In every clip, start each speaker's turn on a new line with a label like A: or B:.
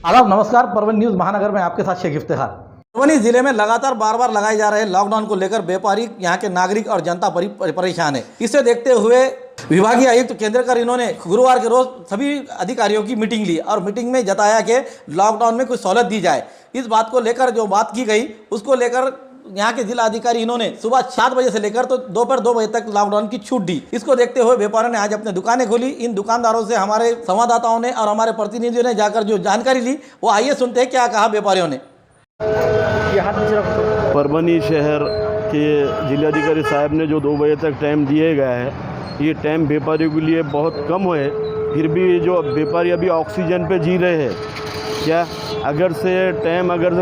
A: आदाब, नमस्कार। परभनी न्यूज़ महानगर में आपके साथ शेख इफ्तिखार। परभनी जिले में लगातार बार लगाए जा रहे लॉकडाउन को लेकर व्यापारी, यहाँ के नागरिक और जनता परेशान है। इसे देखते हुए विभागीय आयुक्त केंद्रकर इन्होंने गुरुवार के रोज सभी अधिकारियों की मीटिंग ली और मीटिंग में जताया कि लॉकडाउन में कुछ सहूलत दी जाए। इस बात को लेकर जो बात की गई उसको लेकर यहाँ के जिला अधिकारी इन्होंने सुबह 7 बजे से लेकर तो दोपहर 2 बजे तक लॉकडाउन की छूट दी। इसको देखते हुए व्यापारियों ने आज अपने दुकानें खोली। इन दुकानदारों से हमारे संवाददाताओं ने और हमारे प्रतिनिधियों ने जाकर जो जानकारी ली वो आइए सुनते हैं क्या कहा व्यापारियों ने।
B: परभनी शहर के जिलाधिकारी साहब ने जो 2 बजे तक टाइम दिए गया है, ये टाइम व्यापारियों के लिए बहुत कम है। फिर भी जो व्यापारी अभी ऑक्सीजन पे जी रहे हैं, क्या अगर से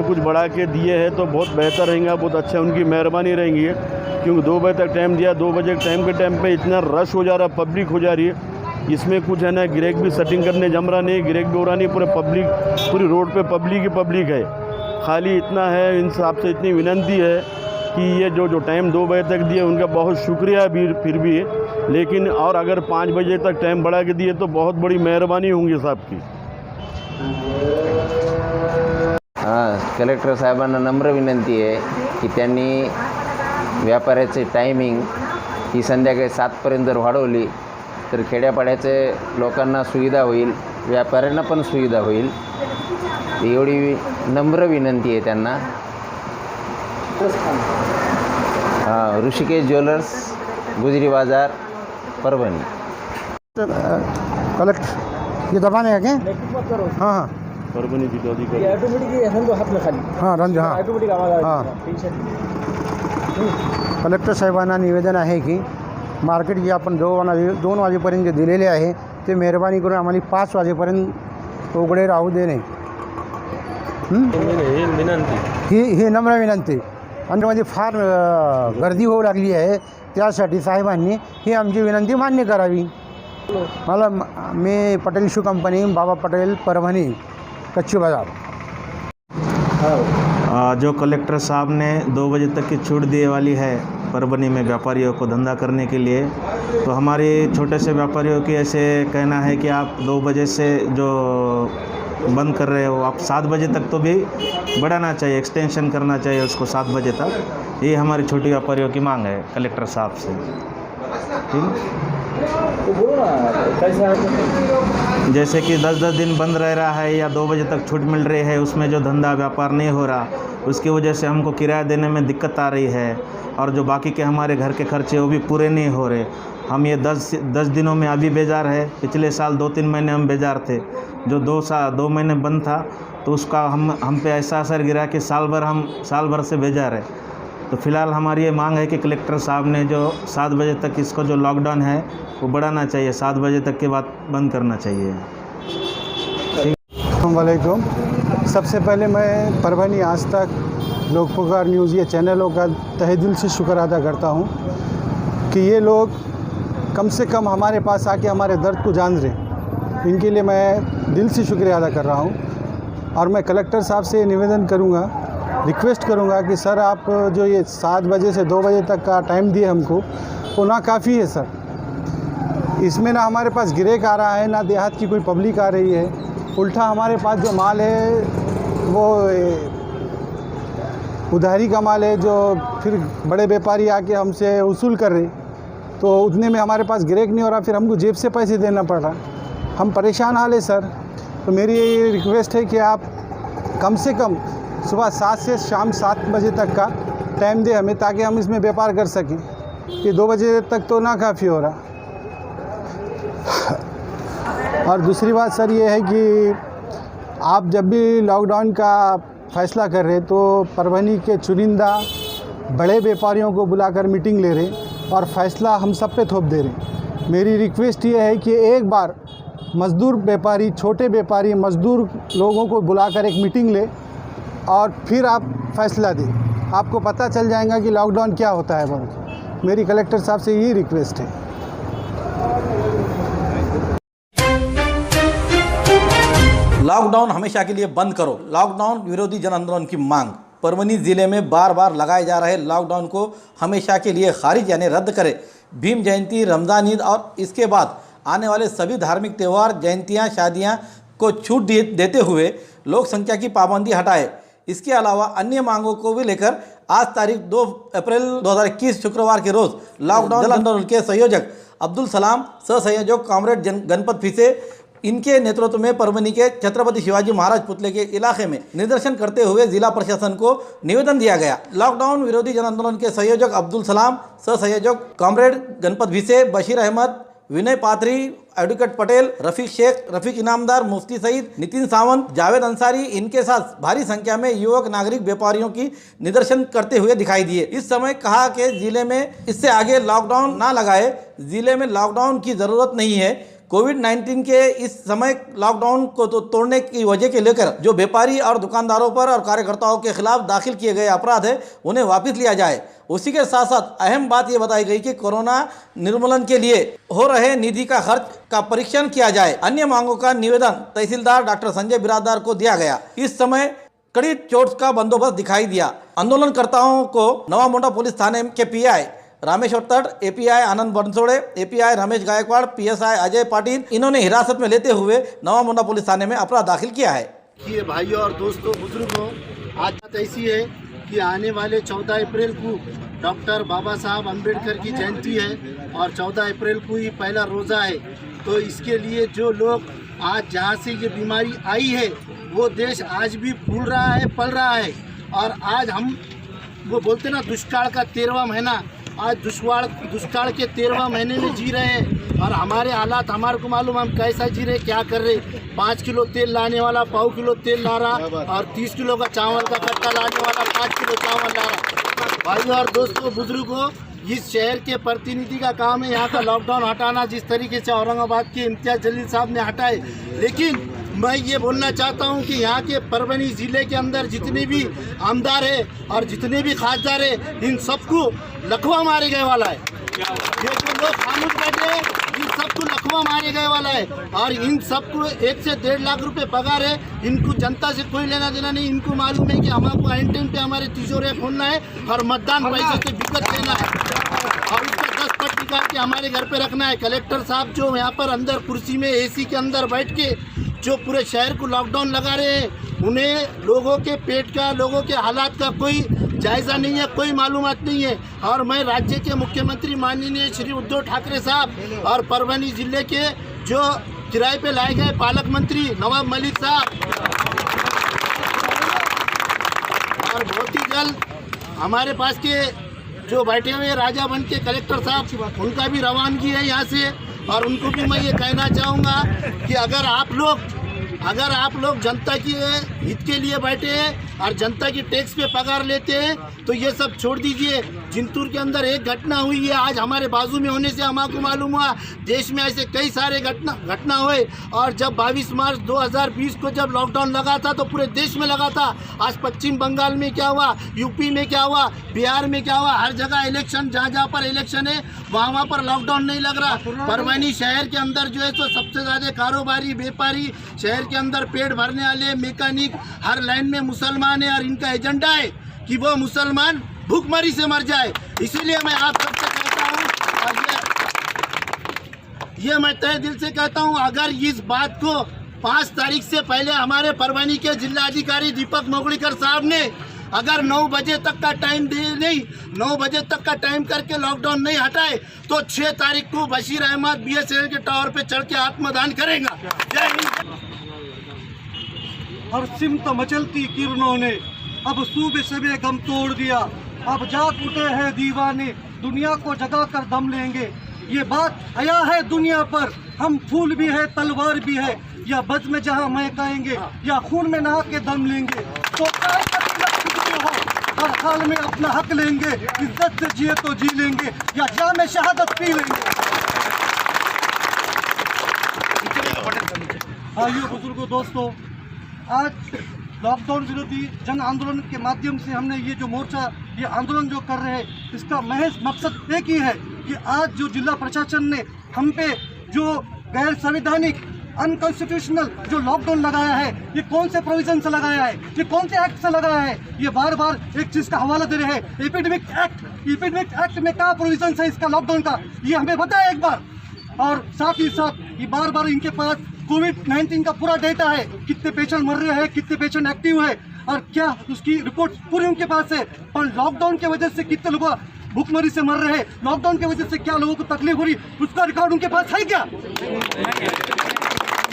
B: कुछ बढ़ा के दिए हैं तो बहुत बेहतर रहेगा, बहुत अच्छा उनकी मेहरबानी रहेंगी। क्योंकि 2 बजे तक टाइम दिया, 2 बजे के टाइम पे इतना रश हो जा रहा, पब्लिक हो जा रही है। इसमें कुछ है ना, ग्राहक भी सेटिंग करने जम रहा नहीं, ग्राहक भी हो रहा नहीं, पूरी रोड पे पब्लिक ही पब्लिक है। खाली इतना है, इन आपसे इतनी विनती है कि ये जो टाइम 2 बजे तक दिए उनका बहुत शुक्रिया भी फिर भी, लेकिन और अगर 5 बजे तक टाइम बढ़ा के दिए तो बहुत बड़ी मेहरबानी होंगी साहब की।
C: कलेक्टर साहेबांना नम्र विनंती आहे की त्यांनी व्यापाऱ्याचे टायमिंग ही संध्याकाळी 7पर्यंत जर वाढवली तर खेड्यापाड्याचे लोकांना सुविधा होईल, व्यापाऱ्यांना पण सुविधा होईल, एवढी नम्र विनंती आहे त्यांना। ऋषिकेश ज्वेलर्स, गुजरी बाजार, परभणी।
D: कलेक्टर ये दबाने है क्या? हाँ
B: परभनी जिलाधिकारी
D: हाँ रंज हाँ हाँ कलेक्टर साहेबांना निवेदन आहे की मार्केट जे आपण 2 वाजेपर्यंत जे दिलेले आहे ते मेहरबानी करून आम्हाला 5 वाजेपर्यंत उघडे राहू देणे, ही नम्र विनंती। आणि मध्ये फार गर्दी होऊ लागली आहे, त्यासाठी साहेबांनी ही आमची विनंती मान्य करावी। मी पटेल शू कंपनी, बाबा पटेल, परभणी, कच्ची बाजार।
E: जो कलेक्टर साहब ने 2 बजे तक की छूट दिए वाली है परभनी में व्यापारियों को धंधा करने के लिए, तो हमारे छोटे से व्यापारियों की ऐसे कहना है कि आप 2 बजे से जो बंद कर रहे हो आप 7 बजे तक तो भी बढ़ाना चाहिए, एक्सटेंशन करना चाहिए उसको 7 बजे तक। ये हमारी छोटी व्यापारियों की मांग है कलेक्टर साहब से। ठीक, जैसे कि 10-10 दिन बंद रह रहा है या 2 बजे तक छूट मिल रही है, उसमें जो धंधा व्यापार नहीं हो रहा, उसकी वजह से हमको किराया देने में दिक्कत आ रही है और जो बाकी के हमारे घर के खर्चे वो भी पूरे नहीं हो रहे। हम ये 10 दिनों में अभी बेजार है। पिछले साल 2-3 महीने हम बेजार थे, जो 2 महीने बंद था तो उसका हम पे ऐसा असर गिरा कि साल भर से बेजार है। तो फिलहाल हमारी ये मांग है कि कलेक्टर साहब ने जो 7 बजे तक इसको जो लॉकडाउन है वो बढ़ाना चाहिए, 7 बजे तक के बाद बंद करना चाहिए।
D: अस्सलामुअलैकुम। सबसे पहले मैं परभनी आज तक, लोक पुकार न्यूज़, ये चैनलों का तहे दिल से शुक्र अदा करता हूँ कि ये लोग कम से कम हमारे पास आके हमारे दर्द को जान रहे। इनके लिए मैं दिल से शुक्रिया अदा कर रहा हूँ। और मैं कलेक्टर साहब से निवेदन करूँगा, रिक्वेस्ट करूँगा कि सर आप जो ये 7 बजे से 2 बजे तक का टाइम दिए हमको, वो ना काफ़ी है सर। इसमें ना हमारे पास ग्राहक आ रहा है, ना देहात की कोई पब्लिक आ रही है। उल्टा हमारे पास जो माल है वो उधारी का माल है, जो फिर बड़े व्यापारी आके हमसे वसूल कर रहे, तो उतने में हमारे पास ग्राहक नहीं हो रहा, फिर हमको जेब से पैसे देना पड़ रहा। हम परेशान हाल है सर। तो मेरी ये रिक्वेस्ट है कि आप कम से कम सुबह 7 से शाम 7 बजे तक का टाइम दे हमें, ताकि हम इसमें व्यापार कर सकें। कि 2 बजे तक तो ना काफ़ी हो रहा। और दूसरी बात सर ये है कि आप जब भी लॉकडाउन का फ़ैसला कर रहे तो परभनी के चुनिंदा बड़े व्यापारियों को बुलाकर मीटिंग ले रहे और फ़ैसला हम सब पे थोप दे रहे। मेरी रिक्वेस्ट ये है कि एक बार मज़दूर व्यापारी, छोटे व्यापारी, मज़दूर लोगों को बुलाकर एक मीटिंग ले और फिर आप फ़ैसला दें। आपको पता चल जाएगा कि लॉकडाउन क्या होता है। बहुत मेरी कलेक्टर साहब से यही रिक्वेस्ट है।
A: लॉकडाउन हमेशा के लिए बंद करो, लॉकडाउन विरोधी जन आंदोलन की मांग। परभनी जिले में बार लगाए जा रहे लॉकडाउन को हमेशा के लिए खारिज यानी रद्द करें। भीम जयंती, रमज़ान ईद और इसके बाद आने वाले सभी धार्मिक त्यौहार, जयंतियां, शादियां को छूट देते हुए लोक संख्या की पाबंदी हटाए। इसके अलावा अन्य मांगों को भी लेकर आज तारीख 2 अप्रैल 2021 शुक्रवार के रोज लॉकडाउन आंदोलन के संयोजक अब्दुल सलाम, सह संयोजक कॉमरेड गणपत फिसे, इनके नेतृत्व में परभनी के छत्रपति शिवाजी महाराज पुतले के इलाके में निदर्शन करते हुए जिला प्रशासन को निवेदन दिया गया। लॉकडाउन विरोधी जन आंदोलन के संयोजक अब्दुल सलाम, सह संयोजक कॉमरेड गणपत भिसे, बशीर अहमद, विनय पात्री, एडवोकेट पटेल, रफीक शेख, रफीक इनामदार, मुफ्ती सईद, नितिन सावंत, जावेद अंसारी, इनके साथ भारी संख्या में युवक नागरिक व्यापारियों की निदर्शन करते हुए दिखाई दिए। इस समय कहा कि जिले में इससे आगे लॉकडाउन ना लगाए, जिले में लॉकडाउन की जरूरत नहीं है। कोविड-19 के इस समय लॉकडाउन को तोड़ने की वजह के लेकर जो व्यापारी और दुकानदारों पर और कार्यकर्ताओं के खिलाफ दाखिल किए गए अपराध है उन्हें वापस लिया जाए। उसी के साथ साथ अहम बात ये बताई गई कि कोरोना निर्मूलन के लिए हो रहे निधि का खर्च का परीक्षण किया जाए। अन्य मांगों का निवेदन तहसीलदार डॉक्टर संजय बिराददार को दिया गया। इस समय कड़ी चोट का बंदोबस्त दिखाई दिया। आंदोलनकर्ताओं को नवा मोंडा पुलिस थाने के पीआई रामेश उत्तड़, एपीआई आनंद बनसोड़े, एपीआई रमेश गायकवाड़, पीएसआई अजय पाटिल, इन्होंने हिरासत में लेते हुए नवा मोंडा पुलिस थाने में अपराध दाखिल किया है।
F: कि भाइयों और दोस्तों, बुजुर्गों, आज बात ऐसी है कि आने वाले 14 अप्रैल को डॉक्टर बाबा साहब अम्बेडकर की जयंती है और 14 अप्रैल को ही पहला रोज़ा है। तो इसके लिए जो लोग आज जहाँ से ये बीमारी आई है वो देश आज भी फूल रहा है, पल रहा है। और आज हम वो बोलते ना दुष्काल का 13वां महीना, आज दुष्काल के 13वां महीने में जी रहे हैं। और हमारे हालात हमारे को मालूम, हम कैसा जी रहे, क्या कर रहे। 5 किलो तेल लाने वाला 1.25 किलो तेल ला रहा और 30 किलो का चावल का कट्टा लाने वाला 5 किलो चावल ला रहा। भाइयों और दोस्तों, बुजुर्गों, इस शहर के प्रतिनिधि का काम है यहाँ का लॉकडाउन हटाना, जिस तरीके से औरंगाबाद के इम्तियाज जलील साहब ने हटाए। लेकिन मैं ये बोलना चाहता हूँ कि यहाँ के परभनी ज़िले के अंदर जितने भी आमदार है और जितने भी खासदार है, इन सबको लखवा मारे गए वाला है। ये जो लोग खामोश बैठे हैं, इन सबको लखवा मारे गए वाला है। और इन सबको 1 से 1.5 लाख रुपए पगार है। इनको जनता से कोई लेना देना नहीं। इनको मालूम है कि हमको एंड टाइम पे हमारे तिजोरे खोलना है और मतदान पैसे से बिकट लेना है और उसका 10 पट निकाल के हमारे घर पे रखना है। कलेक्टर साहब जो यहाँ पर अंदर कुर्सी में एसी के अंदर बैठ के जो पूरे शहर को लॉकडाउन लगा रहे हैं, उन्हें लोगों के पेट का, लोगों के हालात का कोई जायज़ा नहीं है, कोई मालूमात नहीं है। और मैं राज्य के मुख्यमंत्री माननीय श्री उद्धव ठाकरे साहब और परभनी ज़िले के जो किराए पे लाए गए पालक मंत्री नवाब मलिक साहब और बहुत ही जल्द हमारे पास के जो बैठे हुए राजा बन के कलेक्टर साहब, उनका भी रवानगी है यहाँ से। और उनको भी मैं ये कहना चाहूँगा कि अगर आप लोग जनता की हित के लिए बैठे हैं और जनता की टैक्स पे पगार लेते हैं तो ये सब छोड़ दीजिए। जिंतूर के अंदर एक घटना हुई है, आज हमारे बाजू में होने से हमको मालूम हुआ। देश में ऐसे कई सारे घटना हुए। और जब 22 मार्च 2020 को जब लॉकडाउन लगा था तो पूरे देश में लगा था। आज पश्चिम बंगाल में क्या हुआ, यूपी में क्या हुआ, बिहार में क्या हुआ, हर जगह इलेक्शन, जहाँ पर इलेक्शन है वहाँ पर लॉकडाउन नहीं लग रहा। परभनी शहर के अंदर जो है तो सबसे ज़्यादा कारोबारी, व्यापारी, शहर के अंदर पेट भरने वाले, मैकेनिक, हर लाइन में मुसलमान है और इनका एजेंडा है कि वो मुसलमान भूखमरी से मर जाए। इसीलिए मैं आप सबसे कहता हूँ और ये मैं तहे दिल से कहता हूँ, अगर इस बात को 5 तारीख से पहले हमारे परभनी के जिलाधिकारी दीपक मोगलीकर साहब ने अगर 9 बजे तक का टाइम दे नहीं, 9 बजे तक का टाइम करके लॉकडाउन नहीं हटाए तो 6 तारीख को बशीर अहमद BSNL के टावर पे चढ़ के आत्मदान करेगा। जय हिंद।
G: हर सिमत मचलती किरणों ने अब सूबे सबे गम तोड़ दिया। अब जाग उठे हैं दीवाने, दुनिया को जगा कर दम लेंगे। ये बात हया है दुनिया पर, हम फूल भी है तलवार भी है। या बज में जहाँ महकाएंगे या खून में नहा के दम लेंगे। तो हो, हर हाल में अपना हक लेंगे। इज्जत से जिए तो जी लेंगे या जाम शहादत पी लेंगे। आइए बुजुर्गों, दोस्तों, आज लॉकडाउन विरोधी जन आंदोलन के माध्यम से हमने ये जो मोर्चा, ये आंदोलन जो कर रहे हैं, इसका महज मकसद एक ही है कि आज जो जिला प्रशासन ने हम पे जो गैर संवैधानिक, अनकॉन्स्टिट्यूशनल जो लॉकडाउन लगाया है, ये कौन से प्रोविजन से लगाया है, ये कौन से एक्ट से लगाया है। ये बार बार एक चीज़ का हवाला दे रहे हैं, एपिडेमिक एक्ट में क्या प्रोविजन है इसका लॉकडाउन का, ये हमें बताया एक बार। और साथ ही साथ ये बार बार इनके पास कोविड-19 का पूरा डेटा है, कितने पेशेंट मर रहे हैं, कितने पेशेंट एक्टिव है और क्या उसकी रिपोर्ट पूरी उनके पास है। पर लॉकडाउन की वजह से कितने लोग भूखमरी से मर रहे हैं, लॉकडाउन की वजह से क्या लोगों को तकलीफ हो रही, उसका रिकॉर्ड उनके पास है क्या?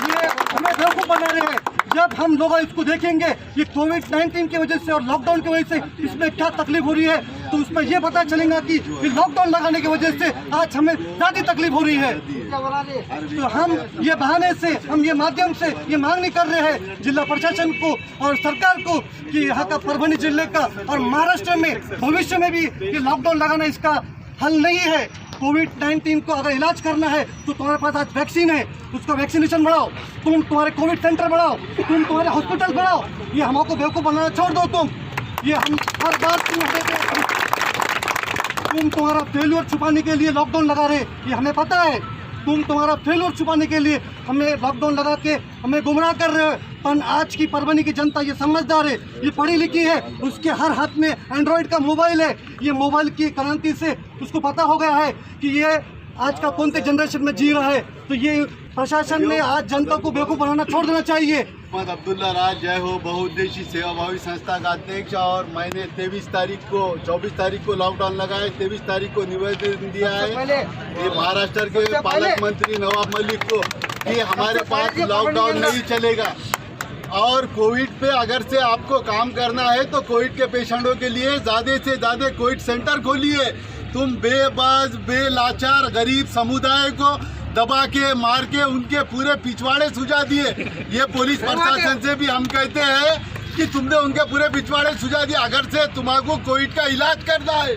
G: ये हमें बेवकूफ़ बना रहे हैं। जब हम लोग इसको देखेंगे ये कोविड-19 की वजह से और लॉकडाउन की वजह से इसमें क्या तकलीफ हो रही है, तो उसमें ये पता चलेगा कि लॉकडाउन लगाने की वजह से आज हमें ज़्यादा तकलीफ हो रही है। तो हम ये बहाने से, हम ये माध्यम से ये मांग नहीं कर रहे हैं जिला प्रशासन को और सरकार को कि यहाँ का परभनी जिले का और महाराष्ट्र में भविष्य में भी ये लॉकडाउन लगाना इसका हल नहीं है। कोविड-19 को अगर इलाज करना है तो तुम्हारे पास आज वैक्सीन है, उसका वैक्सीनेशन बढ़ाओ, तुम्हारे कोविड सेंटर बढ़ाओ, तुम्हारे हॉस्पिटल बढ़ाओ। ये हमको बेवकूफ़ बनाना छोड़ दो। ये हम हर बार तुम्हारा फेल्योर छुपाने के लिए लॉकडाउन लगा रहे, ये हमें पता है। तुम्हारा फेल्योर छुपाने के लिए हमें लॉकडाउन लगा के हमें गुमराह कर रहे हो। पर आज की परभनी की जनता ये समझदार है, ये पढ़ी लिखी है, उसके हर हाथ में एंड्रॉयड का मोबाइल है। ये मोबाइल की क्रांति से उसको पता हो गया है कि ये आज का कौन से जनरेशन में जी रहा है। तो ये प्रशासन ने आज जनता को बेवकूफ़ बनाना छोड़ देना चाहिए।
F: मोहम्मद अब्दुल्ला राज जय हो बहुउद्देशीय सेवाभावी संस्था का अध्यक्ष, और मैंने 24 तारीख को लॉकडाउन लगाए, 23 तारीख को निवेदन दिया है ये महाराष्ट्र के पालक मंत्री नवाब मलिक को कि हमारे पास लॉकडाउन नहीं चलेगा और कोविड पे अगर से आपको काम करना है तो कोविड के पेशेंटों के लिए ज़्यादा से ज़्यादा कोविड सेंटर खोलिए। तुम बेबस बेलाचार गरीब समुदाय को दबा के मार के उनके पूरे पिछवाड़े सुझा दिए। ये पुलिस प्रशासन से भी हम कहते हैं कि तुमने उनके पूरे पिछवाड़े सुझा दिए। अगर से तुम्हारा कोविड का इलाज करना है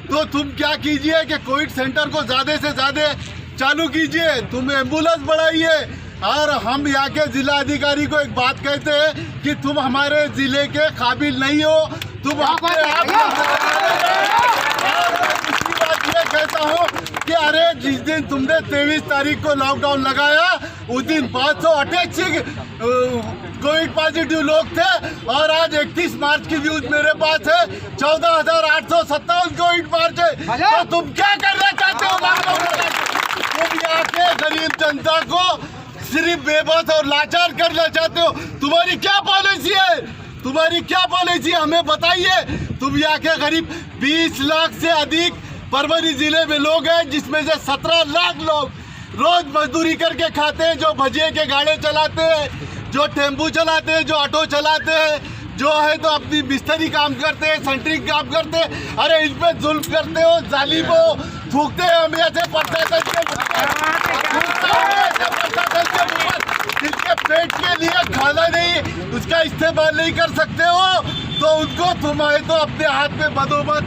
F: तो तुम क्या कीजिए कि कोविड सेंटर को ज़्यादा से ज़्यादा चालू कीजिए, तुम एम्बुलेंस बढ़ाइए। और हम यहाँ के जिला अधिकारी को एक बात कहते हैं कि तुम हमारे जिले के काबिल नहीं हो, तुम अपने आप ये कहता हूँ कि अरे जिस दिन तुमने 23 तारीख को लॉकडाउन लगाया उस दिन 588 कोविड पॉजिटिव लोग थे और आज 31 मार्च की न्यूज मेरे पास है 14,857 कोविड मार्च है। तो तुम क्या करना चाहते हो लॉकडाउन? तुम यहाँ के गरीब जनता को सिर्फ बेबस और लाचार करना चाहते हो। तुम्हारी क्या पॉलिसी है? तुम्हारी क्या पॉलिसी हमें बताइए। तुम यहाँ के करीब 20 लाख से अधिक परभनी जिले में लोग हैं, जिसमें से 17 लाख लोग रोज मजदूरी करके खाते हैं, जो भजिए के गाड़े चलाते हैं, जो टेम्पू चलाते हैं, जो ऑटो चलाते हैं, जो है तो अपनी बिस्तरी काम करते हैं, सेंट्रिंग काम करते हैं। अरे इन पे जुल्म करते हो, जालिम हो, थूकते हैं हम ऐसे प्रशासन जिनके पेट के लिए खाना नहीं, उसका इस्तेमाल नहीं कर सकते हो तो उनको तुम्हारे तो अपने हाथ में बदोबत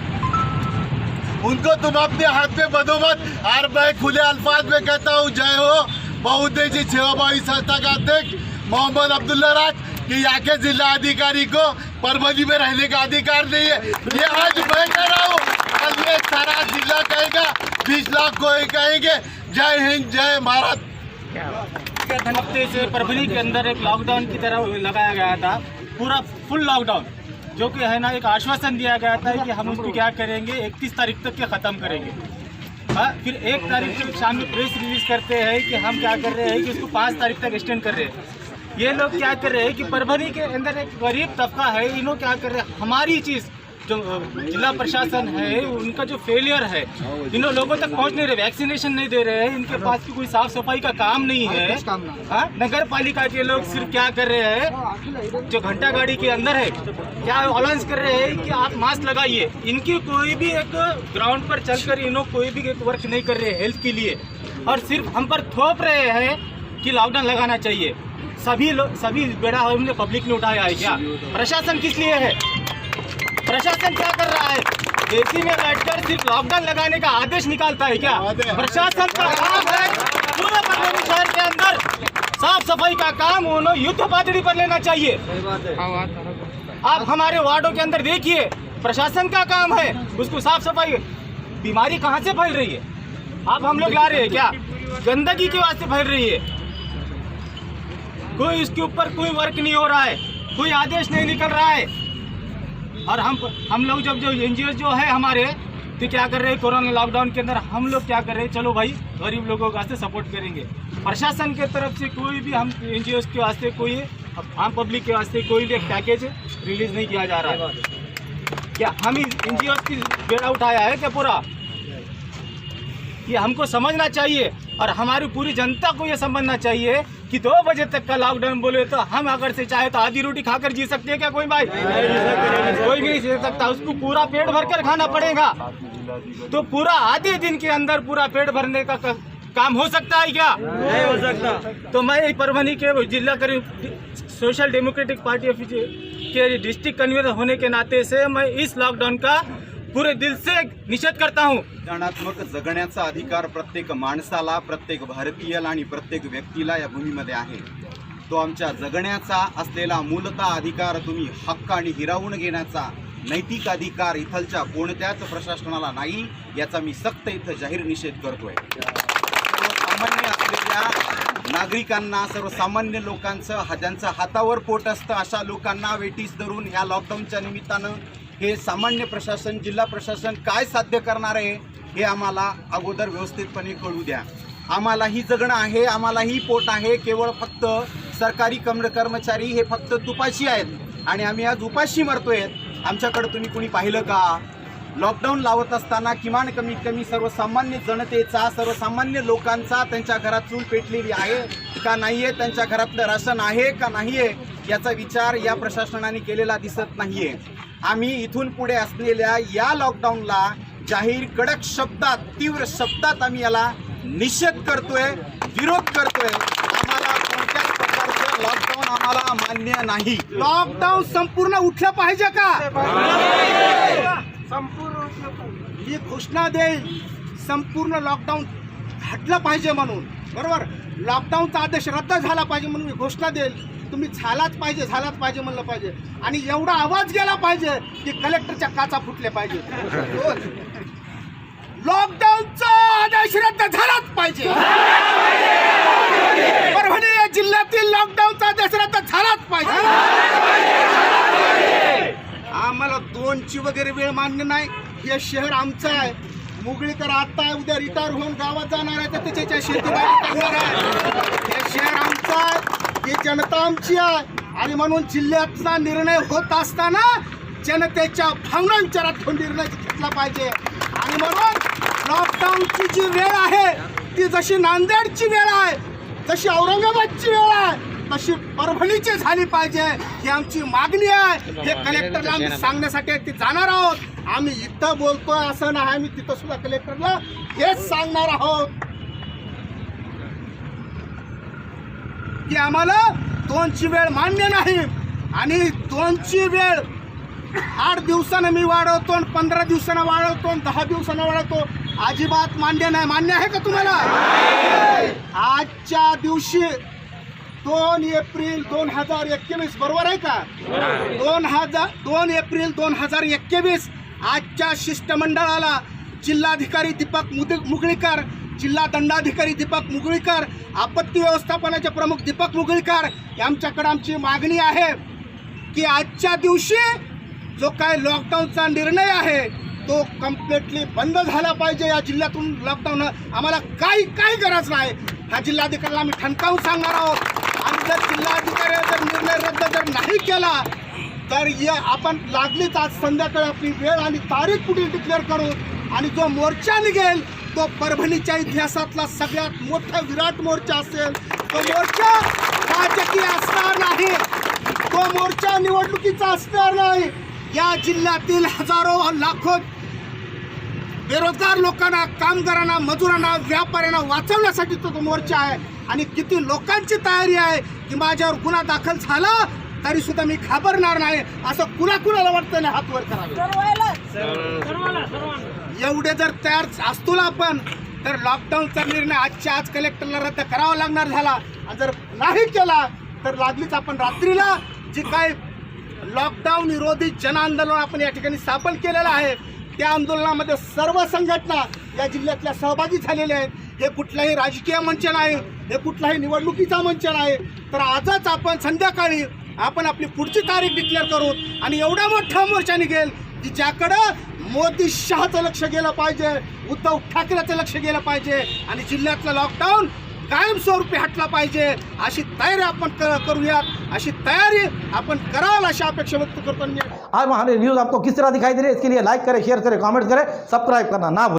F: और मैं खुले अल्फाज में कहता हूँ जय हो बहुउद्देशीय सेवाभावी संस्था का अध्यक्ष मोहम्मद अब्दुल्ला राज कि यहाँ के जिला अधिकारी को परभनी में रहने का अधिकार नहीं है। ये आज मैं कह रहा हूँ, कल ये सारा जिला कहेगा, 20 लाख को कहेंगे। जय हिंद, जय भारत।
H: हफ्ते से परभनी के अंदर एक लॉकडाउन की तरह लगाया गया था, पूरा फुल लॉकडाउन, जो कि है ना एक आश्वासन दिया गया था कि हम उसको क्या करेंगे 31 तारीख तक के ख़त्म करेंगे। हाँ, फिर 1 तारीख को शाम में प्रेस रिलीज करते हैं कि हम क्या कर रहे हैं कि इसको 5 तारीख तक एक्सटेंड कर रहे हैं। ये लोग क्या कर रहे हैं कि परभनी के अंदर एक गरीब तबका है, इन्हों क्या कर रहे हैं, हमारी चीज़ जो जिला प्रशासन है उनका जो फेलियर है, इन लोगों तक पहुंच नहीं रहे, वैक्सीनेशन नहीं दे रहे हैं, इनके पास की कोई साफ सफाई का काम नहीं है। हाँ, नगर पालिका के लोग सिर्फ क्या कर रहे हैं, जो घंटा गाड़ी के अंदर है क्या अनाउंस कर रहे हैं कि आप मास्क लगाइए। इनकी कोई भी एक ग्राउंड पर चलकर इन्हों कोई भी एक वर्क नहीं कर रहे हैं हेल्थ के लिए, और सिर्फ हम पर थोप रहे हैं कि लॉकडाउन लगाना चाहिए। सभी बेड़ा हमने पब्लिक ने उठाया है क्या? प्रशासन किस लिए है? प्रशासन क्या कर रहा है? एसी में बैठकर सिर्फ लॉकडाउन लगाने का आदेश निकालता है क्या? प्रशासन का काम है पूरे परभनी शहर के अंदर साफ सफाई का काम उन्होंने युद्ध पातड़ी पर लेना चाहिए। आप हमारे वार्डों के अंदर देखिए, प्रशासन का काम है उसको साफ सफाई। बीमारी कहाँ से फैल रही है? आप हम लोग ला रहे हैं क्या? गंदगी की वजह से फैल रही है। कोई इसके ऊपर कोई वर्क नहीं हो रहा है, कोई आदेश नहीं निकल रहा है। और हम लोग जब जो NGO जो है हमारे तो क्या कर रहे हैं कोरोना लॉकडाउन के अंदर हम लोग क्या कर रहे हैं, चलो भाई गरीब लोगों के वास्ते सपोर्ट करेंगे। प्रशासन के तरफ से कोई भी हम NGOs के वास्ते कोई आम पब्लिक के वास्ते कोई भी एक पैकेज रिलीज नहीं किया जा रहा है। क्या हम NGOs की बेड़ा उठाया है क्या पूरा? ये हमको समझना चाहिए और हमारी पूरी जनता को ये समझना चाहिए कि 2 बजे तक का लॉकडाउन बोले तो हम अगर से चाहे तो आधी रोटी खाकर जी सकते हैं क्या कोई भाई? कोई भी नहीं जी सकता, उसको पूरा पेट भर कर खाना पड़ेगा। तो पूरा आधे दिन के अंदर पूरा पेट भरने का काम हो सकता है क्या? नहीं हो सकता। तो मैं परभनी के जिला सोशल डेमोक्रेटिक पार्टी ऑफ के डिस्ट्रिक्ट कन्वीनर होने के नाते से मैं इस लॉकडाउन का पूरे दिल से निषेध करता हूं।
I: संविधानात्मक जगण्याचा अधिकार प्रत्येक माणसाला, प्रत्येक भारतीयाला आणि प्रत्येक व्यक्तीला या भूमीमध्ये आहे। तो आमच्या जगण्याचा असलेला मूलतः अधिकार तुम्ही हक्क आणि हिरावून घेण्याचा नैतिक अधिकार इथलच्या कोणत्याच प्रशासनाला नाही, याचा मी सक्त इथं जाहीर निषेध करतोय। सर्वसामान्य असलेल्या नागरिकांना, सर्वसामान्य लोकांचं ज्यांचं हातावर पोट असतं अशा लोकांना वेटीस धरून या लॉकडाऊनच्या निमित्तानं हे सामान्य प्रशासन, जिल्हा प्रशासन काय साध्य करणार आहे हे आम्हाला अगोदर व्यवस्थितपणे कळू द्या। आम्हालाही जगणं आहे, आम्हालाही पोट आहे। केवळ फक्त सरकारी कर्मचारी हे फक्त तुपाशी आहेत आणि आम्ही आज उपाशी मरतोय। आमच्याकडे तुम्ही कोणी पाहिलं का? लॉकडाऊन लावत असताना किमान कमीत कमी सर्वसामान्य जनतेचा, सर्वसामान्य लोकांचा त्यांच्या घरात चूल पेटलेली आहे का नाही आहे, त्यांच्या घरातलं राशन आहे का नाही आहे, याचा विचार या प्रशासनाने केलेला दिसत नाही आहे। आम्ही इथून पुढे असलेल्या या लॉकडाऊनला जाहीर कडक शब्दात, तीव्र शब्दात आम्ही याला निषेध करतोय, विरोध करतोय। आम्हाला कोणत्याच प्रकारचं लॉकडाऊन आम्हाला मान्य नाही।
F: लॉकडाऊन संपूर्ण उठलं पाहिजे का? ही घोषणा देईल संपूर्ण लॉकडाऊन हटलं पाहिजे म्हणून, बरोबर? लॉकडाऊनचा आदेश रद्द झाला पाहिजे म्हणून मी घोषणा देईल। तुम्ही झालाच पाहिजे म्हणलं पाहिजे आणि एवढा आवाज गेला पाहिजे की कलेक्टरच्या काचा फुटल्या पाहिजे। लॉकडाऊनचा आदेश रद्द झालाच पाहिजे। परभणी जिल्ह्यातील लॉकडाऊनचा आदेश रद्द झालाच पाहिजे। आम्हाला 2ची वगैरे वेळ मान्य नाही। हे शहर आमचं आहे। मुगळीकर आता उद्या रिटायर होऊन गावात जाणार आहे तर त्याच्या शेतीबाडी करणार आहे। हे शहर आमचं आहे, ही जनता आमची आहे आणि म्हणून जिल्ह्याचा निर्णय होत असताना जनतेच्या भावना विचारात ठेवून निर्णय घेतला पाहिजे। आणि म्हणून लॉकडाऊनची जी वेळ आहे ती जशी नांदेडची वेळ आहे, जशी औरंगाबादची वेळ आहे, तशी परभणीची झाली पाहिजे ही आमची मागणी आहे। हे कलेक्टरला आम्ही सांगण्यासाठी ते जाणार आहोत। आम्ही इथं बोलतोय असं नाही, आम्ही तिथं सुद्धा कलेक्टरला हेच सांगणार आहोत की आम्हाला 2ची वेळ मान्य नाही आणि 2ची वेळ 8 दिवसानं मी वाढवतो, 15 दिवसानं वाढवतो, 10 दिवसानं वाढवतो, अजिबात मान्य नाही। मान्य आहे का तुम्हाला? आजच्या दिवशी 2 एप्रिल 2021 बरोबर आहे का? 2 एप्रिल 2021 आजच्या शिष्टमंडळाला जिल्हाधिकारी दीपक मुगळीकर, जिल्हा दंडाधिकारी दीपक मुगळीकर, आपत्ती व्यवस्थापनाचे प्रमुख दीपक मुगळीकर यांच्याकडे आमची मागणी आहे की आजच्या दिवशी जो काय लॉकडाऊनचा निर्णय आहे तो कम्प्लिटली बंद झाला पाहिजे। या जिल्ह्यातून लॉकडाऊन आम्हाला काही गरज नाही। हा जिल्हाधिकाऱ्याला आम्ही ठणकावून सांगणार आहोत आणि जर जिल्हाधिकारी जर निर्णय रद्द जर नाही केला तर आपण लागलीच आज संध्याकाळी आपली वेळ आणि तारीख पुढे डिक्लेअर करू आणि जो मोर्चा निघेल तो परभणीच्या इतिहासातला सगळ्यात मोठा विराट मोर्चा असेल। तो मोर्चा राजकीय असणार नाही, तो मोर्चा निवडणुकीचा असणार नाही। या जिल्ह्यातील हजारो लाखो बेरोजगार लोकांना, कामगारांना, मजुरांना, व्यापाऱ्यांना वाचवण्यासाठी तो मोर्चा आहे आणि किती लोकांची तयारी आहे की माझ्यावर गुन्हा दाखल झाला तरी सुद्धा मी घाबरणार नाही असं कुणाला वाटतं ना हात वर करावे। एवढे जर तयार असतो आपण तर लॉकडाऊनचा निर्णय आजच्या आज कलेक्टरला रद्द करावा लागणार झाला आणि जर नाही केला तर लागलीच आपण रात्रीला जी काय लॉकडाऊन विरोधी जन आंदोलन आपण या ठिकाणी स्थापन केलेलं आहे त्या आंदोलनामध्ये सर्व संघटना या जिल्ह्यातल्या सहभागी झालेल्या आहेत। हे कुठलाही राजकीय मंच नाही, हे कुठलाही निवडणुकीचा मंच नाही। तर आजच आपण संध्याकाळी आपण आपली पुढची तारीख डिक्लेअर करू आणि एवढा मोठा मोर्चा निघेल की ज्याकडं मोदी शहाचं लक्ष गेलं पाहिजे, उद्धव ठाकरेचं लक्ष गेलं पाहिजे आणि जिल्ह्यातलं लॉकडाऊन कायमस्वरूपी हटला पाहिजे अशी तयारी आपण करूयात, अशी तयारी आपण कराल अशी अपेक्षा व्यक्त करतो।
A: आज हमारी न्यूज़ आपको किस तरह दिखाई दे रही है, इसके लिए लाइक करें, शेयर करें, कमेंट करें, सब्सक्राइब करना ना भूलें।